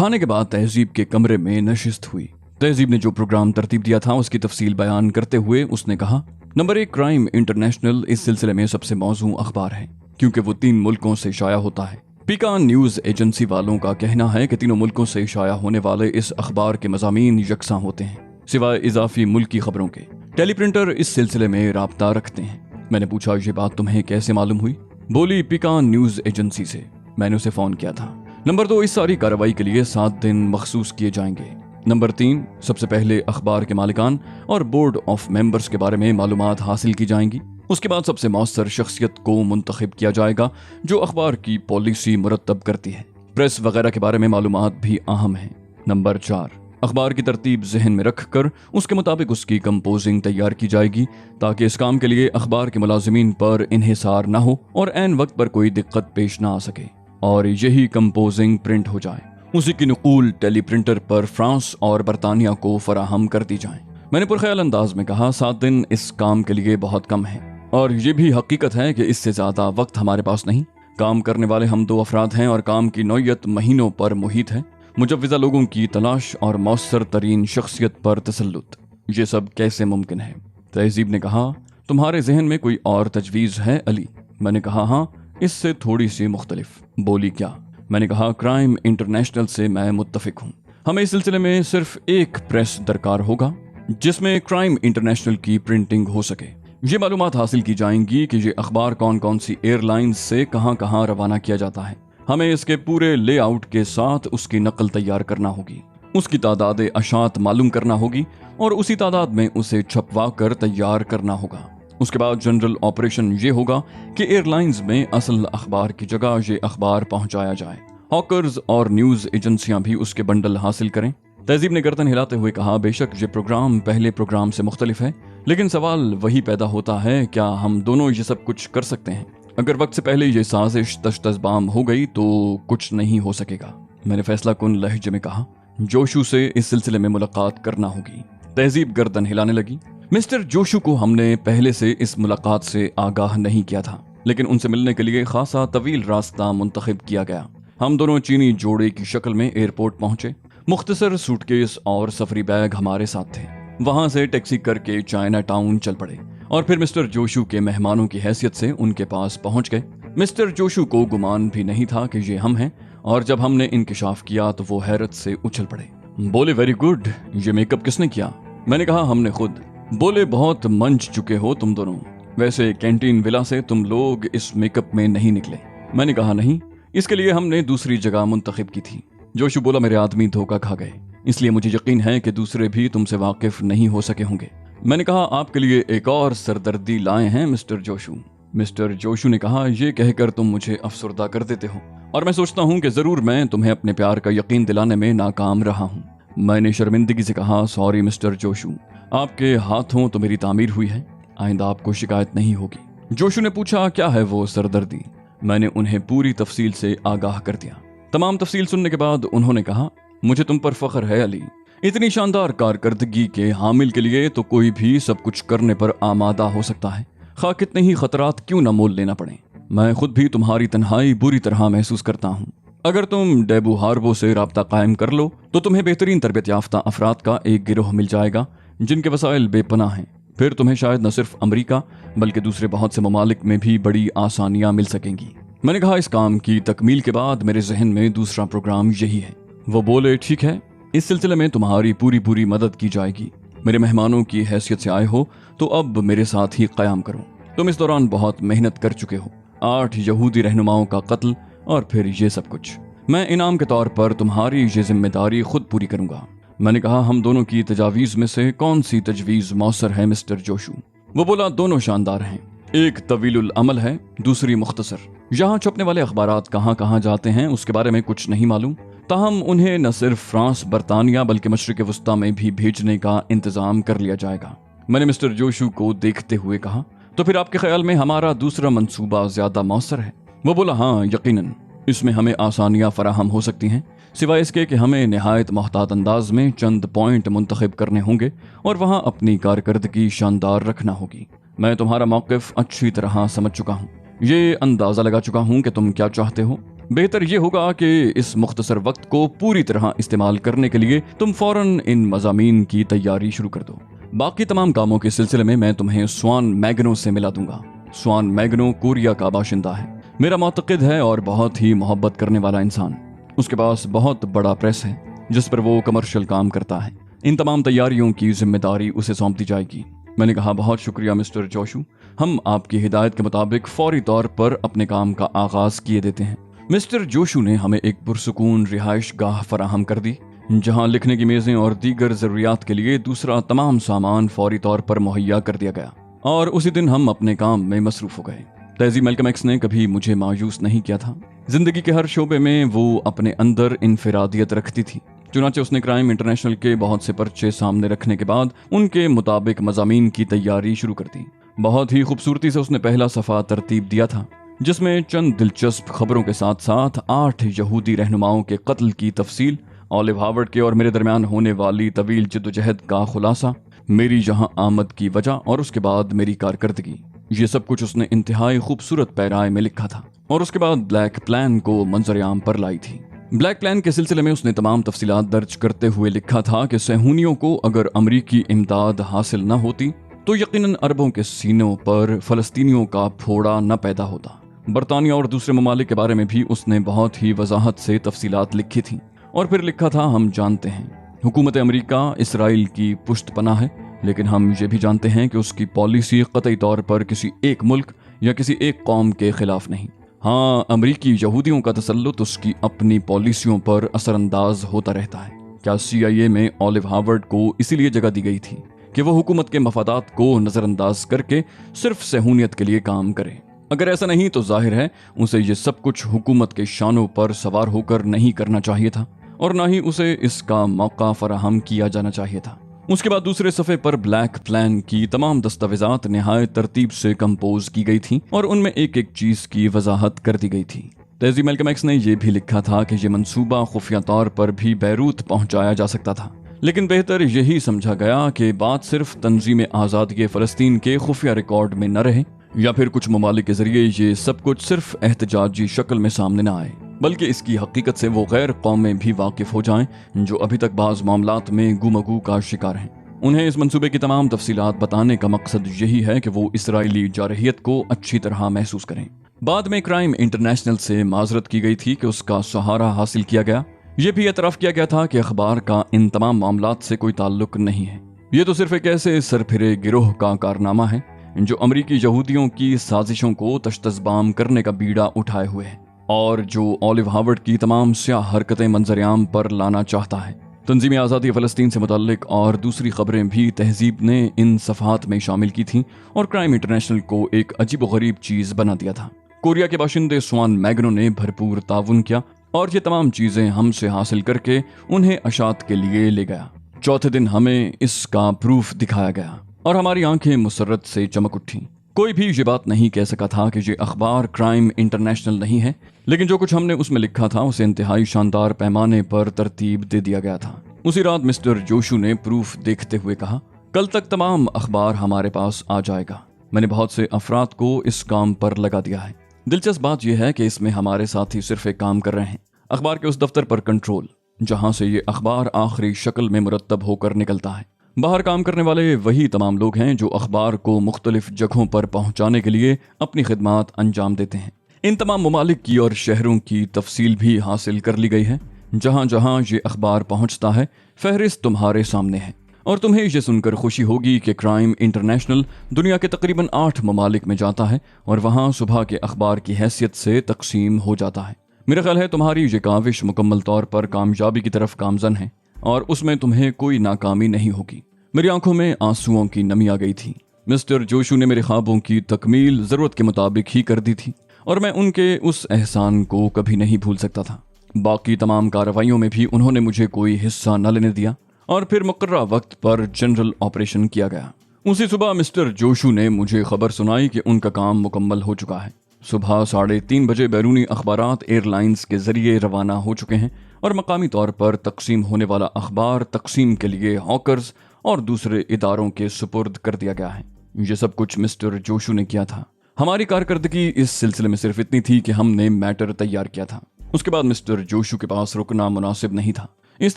खाने के बाद तहजीब के कमरे में नशिस्त हुई। तहजीब ने जो प्रोग्राम तरतीब दिया था उसकी तफसील बयान करते हुए उसने कहा, नंबर 1 क्राइम इंटरनेशनल इस सिलसिले में सबसे मौजू अखबार है क्योंकि वो 3 मुल्कों से शाया होता है। पीकान न्यूज एजेंसी वालों का कहना है कि तीनों मुल्कों से शाया होने वाले इस अखबार के मज़ामीन यकसां होते हैं सिवाय इजाफी मुल्की खबरों के। टेलीप्रिंटर इस सिलसिले में राब्ता रखते हैं। मैंने पूछा, ये बात तुम्हें कैसे मालूम हुई? बोली, पीकान न्यूज एजेंसी से। मैंने उसे फोन किया था। नंबर 2, इस सारी कार्रवाई के लिए 7 दिन मखसूस किए जाएंगे। नंबर 3, सबसे पहले अखबार के मालिकान और बोर्ड ऑफ मेंबर्स के बारे में मालूमात हासिल की जाएंगी। उसके बाद सबसे मौसर शख्सियत को मुंतखब किया जाएगा जो अखबार की पॉलिसी मुरतब करती है। प्रेस वगैरह के बारे में मालूमात भी अहम है। नंबर 4, अखबार की तरतीब जहन में रख कर उसके मुताबिक उसकी कंपोजिंग तैयार की जाएगी ताकि इस काम के लिए अखबार के मुलाजिमीन पर इन्हिसार न हो और ऐन वक्त पर कोई दिक्कत पेश ना आ सके और यही कंपोजिंग प्रिंट हो जाए। उसी की नकूल टेलीप्रिंटर पर फ्रांस और बरतानिया को फराहम कर दी जाए। मैंने पुरख्याल अंदाज में कहा, 7 दिन इस काम के लिए बहुत कम है और ये भी हकीकत है कि इससे ज्यादा वक्त हमारे पास नहीं। काम करने वाले हम 2 अफराद हैं और काम की नौयत महीनों पर मुहित है। मुजव्विज़ा लोगों की तलाश और मौसर तरीन शख्सियत पर तसल्लुत, ये सब कैसे मुमकिन है? तहजीब ने कहा, तुम्हारे जहन में कोई और तजवीज़ है अली? मैंने कहा, हाँ, इससे थोड़ी सी मुख्तलिफ। बोली, क्या? मैंने कहा, क्राइम इंटरनेशनल से मैं मुत्तफिक हूँ। हमें इस सिलसिले में सिर्फ एक प्रेस दरकार होगा जिसमें क्राइम इंटरनेशनल की प्रिंटिंग हो सके। ये मालूमात हासिल की जाएंगी कि ये अखबार कौन कौन सी एयरलाइंस से कहाँ कहाँ रवाना किया जाता है। हमें इसके पूरे लेआउट के साथ उसकी नकल तैयार करना होगी, उसकी तादाद अशात मालूम करना होगी और उसी तादाद में उसे छपवा कर तैयार करना होगा। उसके बाद जनरल ऑपरेशन ये होगा कि एयरलाइंस में असल अखबार की जगह ये अखबार पहुंचाया जाए। हॉकर्स और न्यूज एजेंसियां भी उसके बंडल हासिल करें। तहजीब ने गर्दन हिलाते हुए कहा, बेशक ये प्रोग्राम पहले प्रोग्राम से मुख्तलिफ है, लेकिन सवाल वही पैदा होता है, क्या हम दोनों ये सब कुछ कर सकते हैं? अगर वक्त से पहले ये साजिश तश्तज़बाम हो गई तो कुछ नहीं हो सकेगा। मैंने फैसला कुन लहजे में कहा, जोशू से इस सिलसिले में मुलाकात करना होगी। तहजीब गर्दन हिलाने लगी। मिस्टर जोशू को हमने पहले से इस मुलाकात से आगाह नहीं किया था, लेकिन उनसे मिलने के लिए खासा तवील रास्ता मुंतखब किया गया। हम दोनों चीनी जोड़े की शक्ल में एयरपोर्ट पहुंचे। मुख्तसर सूटकेस और सफरी बैग हमारे साथ थे। वहां से टैक्सी करके चाइना टाउन चल पड़े और फिर मिस्टर जोशू के मेहमानों की हैसियत से उनके पास पहुंच गए। मिस्टर जोशू को गुमान भी नहीं था कि ये हम हैं और जब हमने इंकिशाफ किया तो वो हैरत से उछल पड़े। बोले, वेरी गुड, ये मेकअप किसने किया? मैंने कहा, हमने खुद। बोले, बहुत मंच चुके हो तुम दोनों। वैसे कैंटीन विला से तुम लोग इस मेकअप में नहीं निकले। मैंने कहा, नहीं, इसके लिए हमने दूसरी जगह मुंतखब की थी। जोशू बोला, मेरे आदमी धोखा खा गए, इसलिए मुझे यकीन है कि दूसरे भी तुमसे वाकिफ नहीं हो सके होंगे। मैंने कहा, आपके लिए एक और सरदर्दी लाए हैं मिस्टर जोशू। मिस्टर जोशू ने कहा, यह कहकर तुम मुझे अफसरदा कर देते हो और मैं सोचता हूं कि जरूर मैं तुम्हें अपने प्यार का यकीन दिलाने में नाकाम रहा हूं। मैंने शर्मिंदगी से कहा, सॉरी मिस्टर जोशू, आपके हाथों तो मेरी तामीर हुई है, आइंदा आपको शिकायत नहीं होगी। जोशू ने पूछा, क्या है वो सरदर्दी? मैंने उन्हें पूरी तफसील से आगाह कर दिया। तमाम तफसील सुनने के बाद उन्होंने कहा, मुझे तुम पर फख्र है अली। इतनी शानदार कारकर्दगी के हामिल के लिए तो कोई भी सब कुछ करने पर आमादा हो सकता है, खा कितने ही खतरात क्यों न मोल लेना पड़े। मैं खुद भी तुम्हारी तन्हाई बुरी तरह महसूस करता हूँ। अगर तुम डेबू हार्बो से राब्ता कायम कर लो तो तुम्हें बेहतरीन तरबियत याफ्ता अफराद का एक गिरोह मिल जाएगा जिनके वसाइल बेपनाह हैं। फिर तुम्हें शायद न सिर्फ अमरीका बल्कि दूसरे बहुत से ममालिक में भी बड़ी आसानियां मिल सकेंगी। मैंने कहा, इस काम की तकमील के बाद मेरे जहन में दूसरा प्रोग्राम यही है। वो बोले, ठीक है, इस सिलसिले में तुम्हारी पूरी मदद की जाएगी। मेरे मेहमानों की हैसियत से आए हो तो अब मेरे साथ ही क़याम करो। तुम इस दौरान बहुत मेहनत कर चुके हो, 8 यहूदी रहनुमाओं का कत्ल और फिर ये सब कुछ। मैं इनाम के तौर पर तुम्हारी ये जिम्मेदारी खुद पूरी करूंगा। मैंने कहा, हम दोनों की तजावीज़ में से कौन सी तजवीज़ मौसर है मिस्टर जोशू? वो बोला, दोनों शानदार हैं। एक तवीलुल अमल है, दूसरी मुख्तसर। यहाँ छपने वाले अखबारात कहाँ कहाँ जाते हैं उसके बारे में कुछ नहीं मालूम, ताहम उन्हें न सिर्फ फ्रांस बरतानिया बल्कि मशरिक वस्ता में भी भेजने का इंतजाम कर लिया जाएगा। मैंने मिस्टर जोशू को देखते हुए कहा, तो फिर आपके ख्याल में हमारा दूसरा मंसूबा ज्यादा मौसर है? वो बोला, हाँ यकीनन, इसमें हमें आसानियां फराहम हो सकती हैं, सिवाय इसके कि हमें निहायत मोहतात अंदाज में चंद पॉइंट मुंतखब करने होंगे और वहां अपनी कारकर्दगी शानदार रखना होगी। मैं तुम्हारा मौक़िफ़ अच्छी तरह समझ चुका हूँ, ये अंदाज़ा लगा चुका हूँ कि तुम क्या चाहते हो। बेहतर ये होगा कि इस मुख्तसर वक्त को पूरी तरह इस्तेमाल करने के लिए तुम फौरन इन मज़ामीन की तैयारी शुरू कर दो। बाकी तमाम कामों के सिलसिले में मैं तुम्हें स्वान मैग्नो से मिला दूंगा। स्वान मैग्नो कोरिया का बाशिंदा है, मेरा मुतक़िद है और बहुत ही मोहब्बत करने वाला इंसान। उसके पास बहुत बड़ा प्रेस है जिस पर वो कमर्शियल काम करता है। इन तमाम तैयारियों की जिम्मेदारी उसे सौंप दी जाएगी। मैंने कहा, बहुत शुक्रिया मिस्टर जोशू, हम आपकी हिदायत के मुताबिक फौरी तौर पर अपने काम का आगाज किए देते हैं। मिस्टर जोशू ने हमें एक पुरसुकून रिहाइश गाह फराहम कर दी, जहां लिखने की मेजें और दीगर जरूरियात के लिए दूसरा तमाम सामान फौरी तौर पर मुहैया कर दिया गया और उसी दिन हम अपने काम में मसरूफ हो गए। तहज़ीब मैल्कम एक्स ने कभी मुझे मायूस नहीं किया था। जिंदगी के हर शोबे में वो अपने अंदर इनफिरादियत रखती थी। चुनांचे उसने क्राइम इंटरनेशनल के बहुत से पर्चे सामने रखने के बाद उनके मुताबिक मज़ामीन की तैयारी शुरू कर दी। बहुत ही खूबसूरती से उसने पहला सफ़ा तरतीब दिया था, जिसमें चंद दिलचस्प खबरों के साथ साथ 8 यहूदी रहनुमाओं के कत्ल की तफसील, ऑलिव हार्वर्ड के और मेरे दरमियान होने वाली तवील जद्दोजहद का खुलासा, मेरी यहाँ आमद की वजह और उसके बाद मेरी कारकर्दगी, ये सब कुछ उसने इंतहाई खूबसूरत पैराए में लिखा था। और उसके बाद ब्लैक प्लान को मंजर-ए-आम पर लाई थी। ब्लैक प्लान के सिलसिले में उसने तमाम तफसीलात दर्ज करते हुए लिखा था कि सहूनियों को अगर अमरीकी इमदाद हासिल न होती तो यकीनन अरबों के सीनों पर फलस्तीनियों का फोड़ा न पैदा होता। बरतानिया और दूसरे ममालिक के बारे में भी उसने बहुत ही वजाहत से तफसीलात लिखी थी। और फिर लिखा था, हम जानते हैं हुकूमत अमरीका इसराइल की पुश्तपनाह है, लेकिन हम ये भी जानते हैं कि उसकी पॉलिसी कतई तौर पर किसी एक मुल्क या किसी एक कौम के खिलाफ नहीं। हाँ, अमरीकी यहूदियों का तसल्लुत उसकी अपनी पॉलिसियों पर असरअंदाज होता रहता है। क्या CIA में ऑलिव हार्वर्ड को इसीलिए जगह दी गई थी कि वो हुकूमत के मफादात को नज़रअंदाज करके सिर्फ सहूनियत के लिए काम करे? अगर ऐसा नहीं तो जाहिर है उसे ये सब कुछ हुकूमत के शानों पर सवार होकर नहीं करना चाहिए था और ना ही उसे इसका मौका फराहम किया जाना चाहिए था। उसके बाद दूसरे सफ़े पर ब्लैक प्लान की तमाम दस्तावेजात निहायत तरतीब से कंपोज की गई थी और उनमें एक एक चीज़ की वजाहत कर दी गई थी। तहज़ीब मैल्कम एक्स ने यह भी लिखा था कि यह मंसूबा खुफिया तौर पर भी बैरूत पहुंचाया जा सकता था, लेकिन बेहतर यही समझा गया कि बात सिर्फ तंजीम आज़ादी फ़लस्तीन के खुफिया रिकॉर्ड में न रहे या फिर कुछ ममालिक के जरिए ये सब कुछ सिर्फ एहतजाजी शक्ल में सामने न आए, बल्कि इसकी हकीकत से वो गैर कौमें भी वाकिफ हो जाएं जो अभी तक बाज़ मामलात में गुमगू का शिकार हैं। उन्हें इस मंसूबे की तमाम तफसीलात बताने का मकसद यही है कि वो इसराइली जारहियत को अच्छी तरह महसूस करें। बाद में क्राइम इंटरनेशनल से माजरत की गई थी कि उसका सहारा हासिल किया गया। ये भी एतराफ़ किया गया था कि अखबार का इन तमाम मामलात से कोई ताल्लुक नहीं है। ये तो सिर्फ एक ऐसे सरफिरे गिरोह का कारनामा है जो अमरीकी यहूदियों की साजिशों को तश्तज़बाम करने का बीड़ा उठाए हुए है और जो ऑलिव हार्वर्ड की तमाम स्याह हरकतें मंजर-ए-आम पर लाना चाहता है। तंजीम आज़ादी फ़लस्तीन से मुतल्लिक और दूसरी खबरें भी तहज़ीब ने इन सफ़हात में शामिल की थीं और क्राइम इंटरनेशनल को एक अजीब-व-गरीब चीज़ बना दिया था। कोरिया के बाशिंदे स्वान मैग्नो ने भरपूर ताउन किया और ये तमाम चीज़ें हमसे हासिल करके उन्हें अशात के लिए ले गया। चौथे दिन हमें इसका प्रूफ दिखाया गया और हमारी आंखें मुसर्रत से चमक उठी। कोई भी ये बात नहीं कह सका था कि ये अखबार क्राइम इंटरनेशनल नहीं है, लेकिन जो कुछ हमने उसमें लिखा था उसे इंतहाई शानदार पैमाने पर तरतीब दे दिया गया था। उसी रात मिस्टर जोशू ने प्रूफ देखते हुए कहा, कल तक तमाम अखबार हमारे पास आ जाएगा। मैंने बहुत से अफराद को इस काम पर लगा दिया है। दिलचस्प बात यह है कि इसमें हमारे साथी सिर्फ एक काम कर रहे हैं, अखबार के उस दफ्तर पर कंट्रोल जहां से ये अखबार आखिरी शक्ल में मुरतब होकर निकलता है। बाहर काम करने वाले वही तमाम लोग हैं जो अखबार को मुख्तलिफ जगहों पर पहुंचाने के लिए अपनी खिदमात अंजाम देते हैं। इन तमाम ममालिक की और शहरों की तफसील भी हासिल कर ली गई है। जहां जहां ये अखबार पहुंचता है फहरिस्त तुम्हारे सामने है और तुम्हें ये सुनकर खुशी होगी कि क्राइम इंटरनेशनल दुनिया के तकरीबन 8 ममालिक में जाता है और वहां सुबह के अखबार की हैसियत से तकसीम हो जाता है। मेरा ख्याल है तुम्हारी ये काविश मुकम्मल तौर पर कामयाबी की तरफ गामजन है और उसमें तुम्हें कोई नाकामी नहीं होगी। मेरी आंखों में आंसुओं की नमी आ गई थी। मिस्टर जोशू ने मेरे ख्वाबों की तकमील ज़रूरत के मुताबिक ही कर दी थी और मैं उनके उस एहसान को कभी नहीं भूल सकता था। बाकी तमाम कार्रवाइयों में भी उन्होंने मुझे कोई हिस्सा न लेने दिया और फिर मुकर्रर वक्त पर जनरल ऑपरेशन किया गया। उसी सुबह मिस्टर जोशू ने मुझे खबर सुनाई कि उनका काम मुकम्मल हो चुका है। सुबह 3:30 बजे बैरूनी अखबारात एयरलाइंस के जरिए रवाना हो चुके हैं और मकामी तौर पर तकसीम होने वाला अखबार तकसीम के लिए हॉकर्स और दूसरे इदारों के सुपुर्द कर दिया गया है। ये सब कुछ मिस्टर जोशू ने किया था। हमारी कारकर्दगी इस सिलसिले में सिर्फ इतनी थी कि हमने मैटर तैयार किया था। उसके बाद मिस्टर जोशू के पास रुकना मुनासिब नहीं था। इस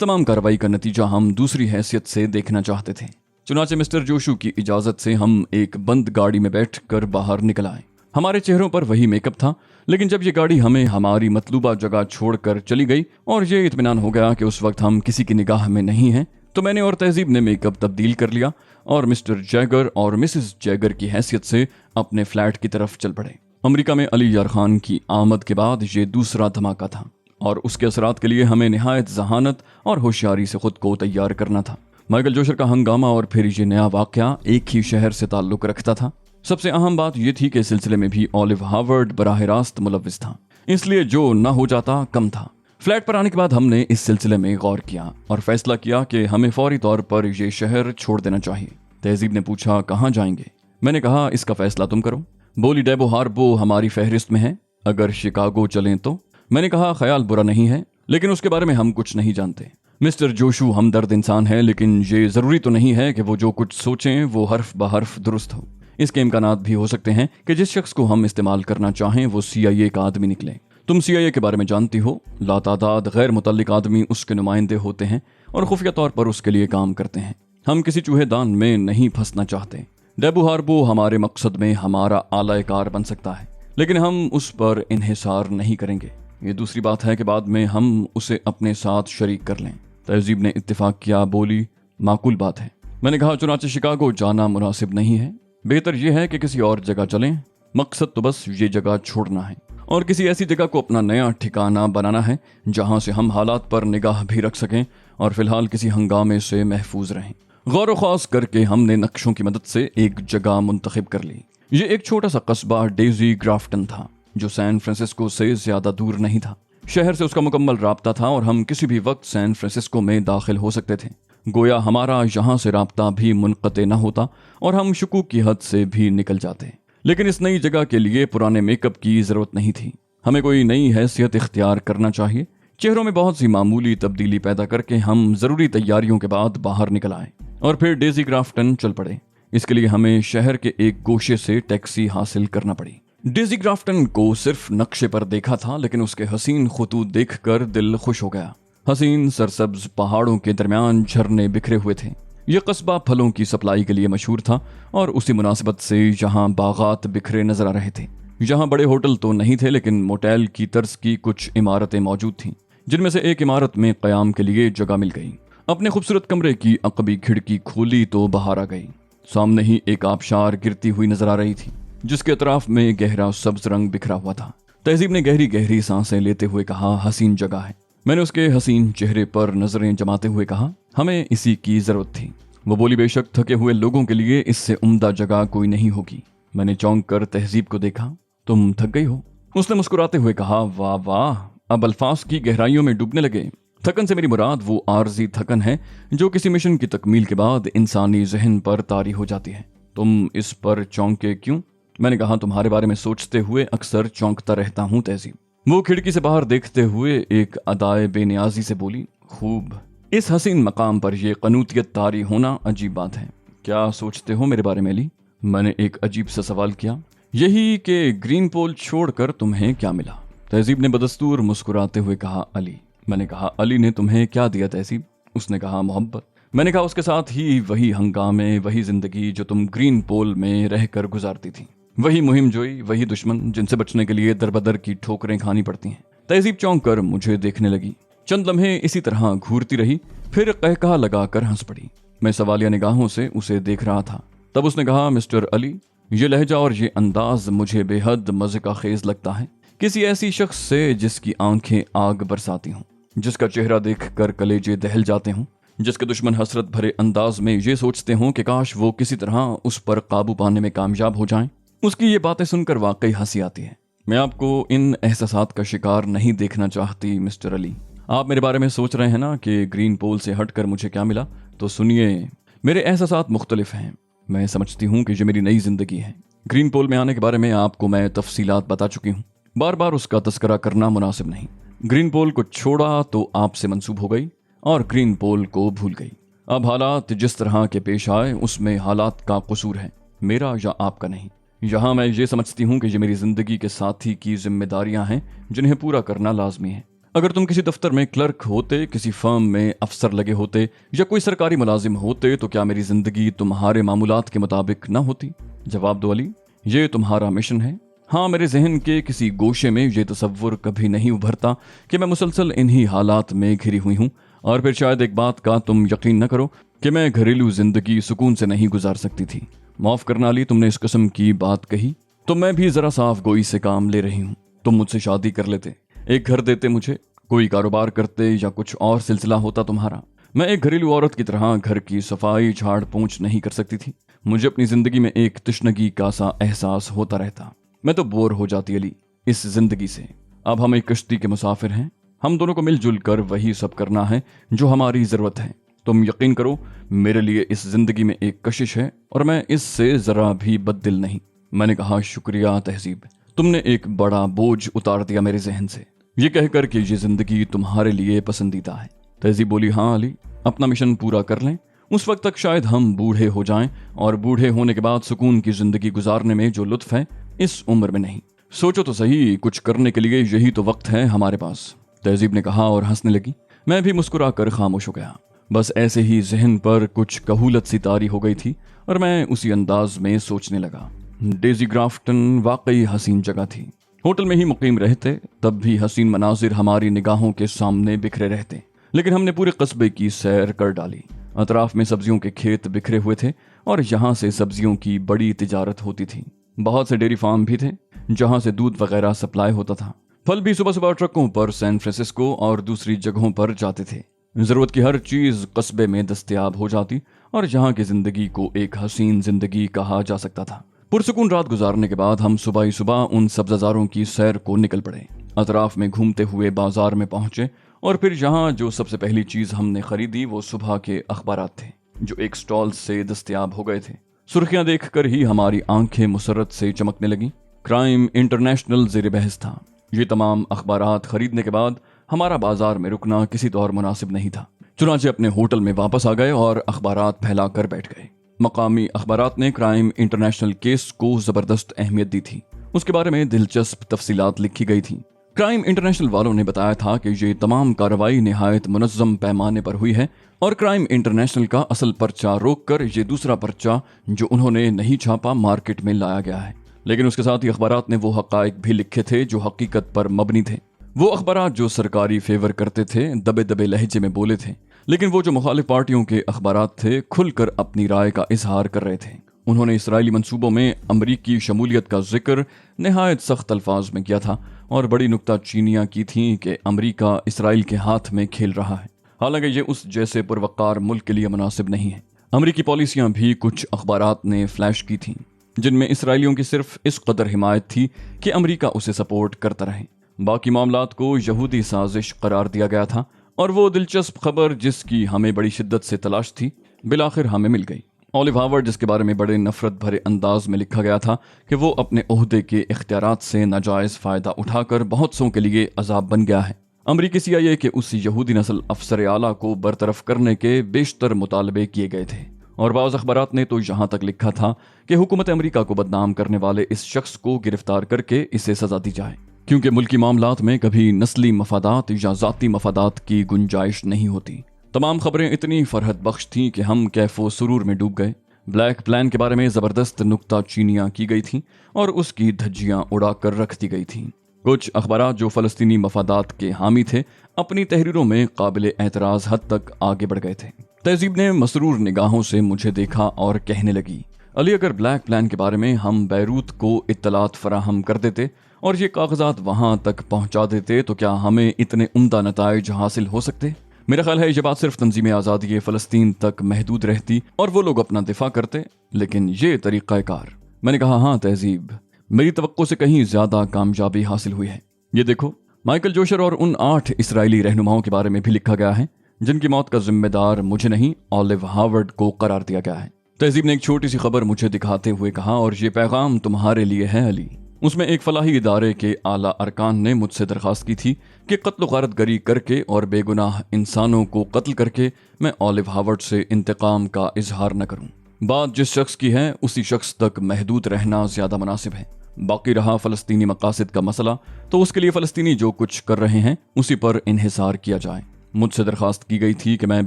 तमाम कार्रवाई का नतीजा हम दूसरी हैसियत से देखना चाहते थे। चुनाचे मिस्टर जोशू की इजाजत से हम एक बंद गाड़ी में बैठकर बाहर निकल आए। हमारे चेहरों पर वही मेकअप था, लेकिन जब ये गाड़ी हमें हमारी मतलूबा जगह छोड़कर चली गई और ये इत्मीनान हो गया कि उस वक्त हम किसी की निगाह में नहीं हैं, तो मैंने और तहजीब ने मेकअप तब्दील कर लिया और मिस्टर जैगर और मिसेस जैगर की हैसियत से अपने फ्लैट की तरफ चल पड़े। अमेरिका में अली यार खान की आमद के बाद ये दूसरा धमाका था और उसके असरात के लिए हमें निहायत जहानत और होशियारी से खुद को तैयार करना था। माइकल जोशर का हंगामा और फिर ये नया वाकया एक ही शहर से ताल्लुक रखता था। सबसे अहम बात यह थी कि इस सिलसिले में भी ऑलिव हार्वर्ड बराह रास्त मुलव्विस था, इसलिए जो न हो जाता कम था। फ्लैट पर आने के बाद हमने इस सिलसिले में गौर किया और फैसला किया कि हमें फौरी तौर पर यह शहर छोड़ देना चाहिए। तहजीब ने पूछा, कहाँ जाएंगे? मैंने कहा, इसका फैसला तुम करो। बोली, डेबो हार्बो हमारी फहरिस्त में है, अगर शिकागो चलें तो। मैंने कहा, ख्याल बुरा नहीं है, लेकिन उसके बारे में हम कुछ नहीं जानते। मिस्टर जोशू हमदर्द इंसान है, लेकिन ये जरूरी तो नहीं है कि वो जो कुछ सोचें वो हर्फ ब हर्फ दुरुस्त हो। इसके इम्कानात भी हो सकते हैं कि जिस शख्स को हम इस्तेमाल करना चाहें वो CIA का आदमी निकले। तुम CIA के बारे में जानती हो, लातादाद गैर मुतल्लिक आदमी उसके नुमाइंदे होते हैं और खुफिया तौर पर उसके लिए काम करते हैं। हम किसी चूहेदान में नहीं फंसना चाहते। डेबो हार्बो हमारे मकसद में हमारा आलाकार बन सकता है, लेकिन हम उस पर इन्हिसार नहीं करेंगे। ये दूसरी बात है कि बाद में हम उसे अपने साथ शरीक कर लें। तहजीब ने इत्तेफाक किया। बोली, माकूल बात है। मैंने कहा, चुनाचे शिकागो जाना मुनासिब नहीं है, बेहतर यह है कि किसी और जगह चलें। मकसद तो बस ये जगह छोड़ना है और किसी ऐसी जगह को अपना नया ठिकाना बनाना है जहां से हम हालात पर निगाह भी रख सकें और फिलहाल किसी हंगामे से महफूज रहें। गौर ख्वास करके हमने नक्शों की मदद से एक जगह मुंतखब कर ली। ये एक छोटा सा कस्बा डेजी ग्राफ्टन था, जो सैन फ्रांसिस्को से ज्यादा दूर नहीं था। शहर से उसका मुकम्मल राब्ता था और हम किसी भी वक्त सैन फ्रांसिस्को में दाखिल हो सकते थे। गोया हमारा यहाँ से राब्ता भी मुनक़ते न होता और हम शुकूक की हद से भी निकल जाते। लेकिन इस नई जगह के लिए पुराने मेकअप की जरूरत नहीं थी। हमें कोई नई हैसियत इख्तियार करना चाहिए। चेहरों में बहुत सी मामूली तब्दीली पैदा करके हम जरूरी तैयारियों के बाद बाहर निकल आए और फिर डेजी ग्राफ्टन चल पड़े। इसके लिए हमें शहर के एक गोशे से टैक्सी हासिल करना पड़ी। डेजी ग्राफ्टन को सिर्फ नक्शे पर देखा था, लेकिन उसके हसीन खुतूत देखकर दिल खुश हो गया। हसीन सरसब्ज पहाड़ों के दरमियान झरने बिखरे हुए थे। यह कस्बा फलों की सप्लाई के लिए मशहूर था और उसी मुनासिबत से यहाँ बागात बिखरे नजर आ रहे थे। यहाँ बड़े होटल तो नहीं थे, लेकिन मोटेल की तर्ज की कुछ इमारतें मौजूद थीं, जिनमें से एक इमारत में क़याम के लिए जगह मिल गई। अपने खूबसूरत कमरे की अकबी खिड़की खोली तो बाहर आ गई। सामने ही एक आबशार गिरती हुई नजर आ रही थी, जिसके अतराफ में गहरा सब्ज रंग बिखरा हुआ था। तहजीब ने गहरी गहरी सांसें लेते हुए कहा, हसीन जगह है। मैंने उसके हसीन चेहरे पर नजरें जमाते हुए कहा, हमें इसी की जरूरत थी। वो बोली, बेशक थके हुए लोगों के लिए इससे उम्दा जगह कोई नहीं होगी। मैंने चौंक कर तहजीब को देखा। तुम थक गई हो? उसने मुस्कुराते हुए कहा, वाह वाह, अब अल्फाज की गहराइयों में डूबने लगे। थकन से मेरी मुराद वो आर्जी थकन है जो किसी मिशन की तकमील के बाद इंसानी जहन पर तारी हो जाती है। तुम इस पर चौंके क्यों? मैंने कहा, तुम्हारे बारे में सोचते हुए अक्सर चौंकता रहता हूँ तहजीब। वो खिड़की से बाहर देखते हुए एक अदाए बेनियाजी से बोली, खूब, इस हसीन मकाम पर यह कनूतियत तारी होना अजीब बात है। क्या सोचते हो मेरे बारे में अली? मैंने एक अजीब सा सवाल किया। यही कि ग्रीन पोल छोड़कर तुम्हें क्या मिला? तहजीब ने बदस्तूर मुस्कुराते हुए कहा, अली। मैंने कहा, अली ने तुम्हें क्या दिया तहजीब? उसने कहा, मोहब्बत। मैंने कहा, उसके साथ ही वही हंगामे, वही जिंदगी जो तुम ग्रीन पोल में रहकर गुजारती थी, वही मुहिम जोई, वही दुश्मन जिनसे बचने के लिए दरबदर की ठोकरें खानी पड़ती हैं। तहजीब चौंक कर मुझे देखने लगी। चंद लम्हे इसी तरह घूरती रही, फिर कहकहा लगाकर हंस पड़ी। मैं सवालिया निगाहों से उसे देख रहा था। तब उसने कहा, मिस्टर अली, ये लहजा और ये अंदाज मुझे बेहद मजे का खेज लगता है। किसी ऐसी शख्स से जिसकी आंखें आग बरसाती हों, जिसका चेहरा देखकर कलेजे दहल जाते हों, जिसके दुश्मन हसरत भरे अंदाज में ये सोचते हों कि काश वो किसी तरह उस पर काबू पाने में कामयाब हो जाएं। उसकी ये बातें सुनकर वाकई हंसी आती है। मैं आपको इन एहसासात का शिकार नहीं देखना चाहती मिस्टर अली। आप मेरे बारे में सोच रहे हैं ना कि ग्रीन पोल से हटकर मुझे क्या मिला, तो सुनिए, मेरे एहसासात मुख्तलिफ हैं। मैं समझती हूँ कि ये मेरी नई जिंदगी है। ग्रीन पोल में आने के बारे में आपको मैं तफसीलात बता चुकी हूँ, बार बार उसका तस्करा करना मुनासिब नहीं। ग्रीन पोल को छोड़ा तो आपसे मंसूब हो गई और ग्रीन पोल को भूल गई। अब हालात जिस तरह के पेश आए उसमें हालात का कसूर है, मेरा या आपका नहीं। यहाँ मैं ये समझती हूँ कि ये मेरी जिंदगी के साथी की जिम्मेदारियां हैं जिन्हें पूरा करना लाजमी है। अगर तुम किसी दफ्तर में क्लर्क होते, किसी फर्म में अफसर लगे होते या कोई सरकारी मुलाजिम होते तो क्या मेरी जिंदगी तुम्हारे मामूलात के मुताबिक न होती? जवाब दो अली, ये तुम्हारा मिशन है। हाँ, मेरे जहन के किसी गोशे में ये तसव्वुर कभी नहीं उभरता कि मैं मुसलसल इन्हीं हालात में घिरी हुई हूँ। और फिर शायद एक बात का तुम यकीन न करो कि मैं घरेलू जिंदगी सुकून से नहीं गुजार सकती थी। माफ करना अली, तुमने इस किस्म की बात कही तो मैं भी जरा साफ गोई से काम ले रही हूँ। तुम मुझसे शादी कर लेते, एक घर देते मुझे, कोई कारोबार करते या कुछ और सिलसिला होता तुम्हारा। मैं एक घरेलू औरत की तरह घर की सफाई झाड़ पोंछ नहीं कर सकती थी। मुझे अपनी जिंदगी में एक तशनगी का सा एहसास होता रहता। मैं तो बोर हो जाती अली इस जिंदगी से। अब हम एक कश्ती के मुसाफिर हैं, हम दोनों को मिलजुल कर वही सब करना है जो हमारी जरूरत है। तुम यकीन करो, मेरे लिए इस जिंदगी में एक कशिश है और मैं इससे जरा भी बददिल नहीं। मैंने कहा, शुक्रिया तहजीब, तुमने एक बड़ा बोझ उतार दिया मेरे जहन से, ये कहकर कि ये जिंदगी तुम्हारे लिए पसंदीदा है। तहजीब बोली, हाँ अली, अपना मिशन पूरा कर लें, उस वक्त तक शायद हम बूढ़े हो जाएं, और बूढ़े होने के बाद सुकून की जिंदगी गुजारने में जो लुत्फ है इस उम्र में नहीं। सोचो तो सही, कुछ करने के लिए यही तो वक्त है हमारे पास, तहजीब ने कहा और हंसने लगी। मैं भी मुस्कुरा कर खामोश हो गया। बस ऐसे ही जहन पर कुछ कहूलत सी तारी हो गई थी और मैं उसी अंदाज में सोचने लगा। डेजी ग्राफ्टन वाकई हसीन जगह थी। होटल में ही मुकीम रहते तब भी हसीन मनाजिर हमारी निगाहों के सामने बिखरे रहते, लेकिन हमने पूरे कस्बे की सैर कर डाली। अतराफ में सब्जियों के खेत बिखरे हुए थे और यहाँ से सब्जियों की बड़ी तिजारत होती थी। बहुत से डेयरी फार्म भी थे जहाँ से दूध वगैरह सप्लाई होता था। फल भी सुबह सुबह ट्रकों पर सैन फ्रांसिस्को और दूसरी जगहों पर जाते थे। जरूरत की हर चीज कस्बे में दस्तयाब हो जाती और यहाँ की जिंदगी को एक हसीन जिंदगी कहा जा सकता था। पुरसुकून रात गुजारने के बाद हम सुबह ही सुबह उन सब्जाजारों की सैर को निकल पड़े। अतराफ में घूमते हुए बाजार में पहुंचे और फिर यहाँ जो सबसे पहली चीज हमने खरीदी वो सुबह के अखबारात थे जो एक स्टॉल से दस्तयाब हो गए थे। सुर्खियां देखकर ही हमारी आंखें मुसरत से चमकने लगी। क्राइम इंटरनेशनल ज़ेर बहस था। ये तमाम अखबारात खरीदने के बाद हमारा बाजार में रुकना किसी तौर मुनासिब नहीं था। चुनांचे अपने होटल में वापस आ गए और अखबारात फैलाकर बैठ गए। मकामी अखबारात ने क्राइम इंटरनेशनल केस को जबरदस्त अहमियत दी थी। उसके बारे में दिलचस्प तफसीलात लिखी गई थी। क्राइम इंटरनेशनल वालों ने बताया था कि ये तमाम कार्रवाई निहायत मुनज़्ज़म पैमाने पर हुई है और क्राइम इंटरनेशनल का असल पर्चा रोककर ये दूसरा पर्चा जो उन्होंने नहीं छापा मार्केट में लाया गया है। लेकिन उसके साथ ही अखबारात ने वो हक़ाइक़ भी लिखे थे जो हकीकत पर मबनी थे। वो अखबारात जो सरकारी फेवर करते थे दबे दबे लहजे में बोले थे, लेकिन वो जो मुखालिफ पार्टियों के अखबारात थे खुलकर अपनी राय का इजहार कर रहे थे। उन्होंने इसराइली मंसूबों में अमरीकी शमूलियत का जिक्र निहायत सख्त अल्फाज में किया था और बड़ी नुक्ताचीनियां की थीं कि अमरीका इसराइल के हाथ में खेल रहा है, हालांकि ये उस जैसे पुरवकार मुल्क के लिए मुनासिब नहीं है। अमरीकी पॉलिसियां भी कुछ अखबारात ने फ्लैश की थीं जिनमें इसराइलियों की सिर्फ इस कदर हिमायत थी कि अमरीका उसे सपोर्ट करता रहे। बाकी मामलात को यहूदी साजिश करार दिया गया था और वो दिलचस्प खबर जिसकी हमें बड़ी शिद्दत से तलाश थी बिलाखिर हमें मिल गई। ऑलिव हावर्ड, जिसके बारे में बड़े नफरत भरे अंदाज में लिखा गया था कि वो अपने ओहदे के इख्तियारात से नाजायज फायदा उठाकर बहुत सौ के लिए अजाब बन गया है। अमरीकी CIA के उस यहूदी नस्ल अफसर आला को बरतरफ करने के बेशतर मुतालबे किए गए थे और बाज़ अखबारात ने तो यहाँ तक लिखा था कि हुकूमत अमरीका को बदनाम करने वाले इस शख्स को गिरफ्तार करके इसे सजा दी जाए, क्योंकि मुल्की मामलात में कभी नस्ली मफादात या ज़ाती मफादात की गुंजाइश नहीं होती। तमाम खबरें इतनी फरहत बख्श थीं कि हम कैफो सुरूर में डूब गए। ब्लैक प्लान के बारे में ज़बरदस्त नुक्ताचीनियां की गई थीं और उसकी धज्जियां उड़ाकर रख दी गई थीं। कुछ अखबारात जो फ़लस्तीनी मफादात के हामी थे अपनी तहरीरों में काबिल एतराज़ हद तक आगे बढ़ गए थे। तहजीब ने मसरूर निगाहों से मुझे देखा और कहने लगी, अली, अगर ब्लैक प्लान के बारे में हम बैरूत को इत्तलात फराहम कर देते और ये कागजात वहां तक पहुंचा देते तो क्या हमें इतने उम्दा नताइज हासिल हो सकते? मेरा ख्याल है ये बात सिर्फ तंजीम आज़ादी फ़लस्तीन तक महदूद रहती और वो लोग अपना दिफा करते, लेकिन ये तरीक़ाकार। मैंने कहा, हाँ तहजीब, मेरी तवक्को से कहीं ज्यादा कामयाबी हासिल हुई है। ये देखो, माइकल जोशर और उन 8 इसराइली रहनुमाओं के बारे में भी लिखा गया है जिनकी मौत का जिम्मेदार मुझे नहीं ऑलिव हावर्ड को करार दिया गया है। तहजीब ने एक छोटी सी खबर मुझे दिखाते हुए कहा, और ये पैगाम तुम्हारे लिए है अली। उसमें एक फलाही इदारे के आला अरकान ने मुझसे दरखास्त की थी कि कत्ल गारत गरी करके और बेगुनाह इंसानों को कत्ल करके मैं ऑलिव हावर्ड से इंतकाम का इजहार न करूं। बात जिस शख्स की है उसी शख्स तक महदूद रहना ज्यादा मुनासिब है। बाकी रहा फलस्तीनी मकासद का मसला, तो उसके लिए फलस्तीनी जो कुछ कर रहे हैं उसी पर इन्हिसार किया जाए। मुझसे दरख्वास्त की गई थी कि मैं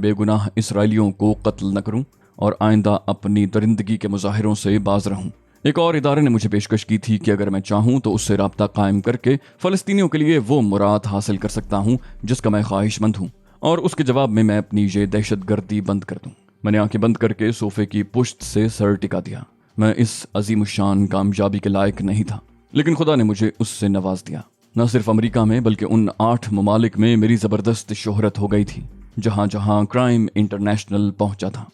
बेगुनाह इसराइलियों को कत्ल न करूं और आइंदा अपनी दरिंदगी के मुजाहिरों से बाज रहूं। एक और इदारे ने मुझे पेशकश की थी कि अगर मैं चाहूं तो उससे राब्ता कायम करके फलस्तीनियों के लिए वो मुराद हासिल कर सकता हूं जिसका मैं ख्वाहिशमंद हूं, और उसके जवाब में मैं अपनी ये दहशतगर्दी बंद कर दूं। मैंने आंखें बंद करके सोफे की पुश्त से सर टिका दिया। मैं इस अजीमुशान कामयाबी के लायक नहीं था, लेकिन खुदा ने मुझे उससे नवाज दिया। न सिर्फ अमेरिका में बल्कि उन 8 ममालिक में मेरी जबरदस्त शोहरत हो गई थी जहां जहां क्राइम इंटरनेशनल पहुंचा था।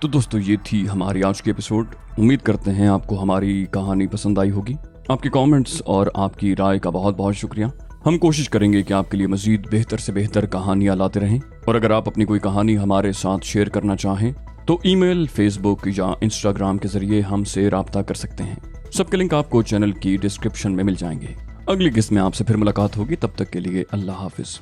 तो दोस्तों, ये थी हमारी आज की एपिसोड। उम्मीद करते हैं आपको हमारी कहानी पसंद आई होगी। आपके कमेंट्स और आपकी राय का बहुत बहुत शुक्रिया। हम कोशिश करेंगे कि आपके लिए मजीद बेहतर से बेहतर कहानियां लाते रहें। और अगर आप अपनी कोई कहानी हमारे साथ शेयर करना चाहें तो ईमेल, फेसबुक या इंस्टाग्राम के जरिए हमसे राब्ता कर सकते हैं। सबके लिंक आपको चैनल की डिस्क्रिप्शन में मिल जाएंगे। अगली किस्त में आपसे फिर मुलाकात होगी। तब तक के लिए अल्लाह हाफिज।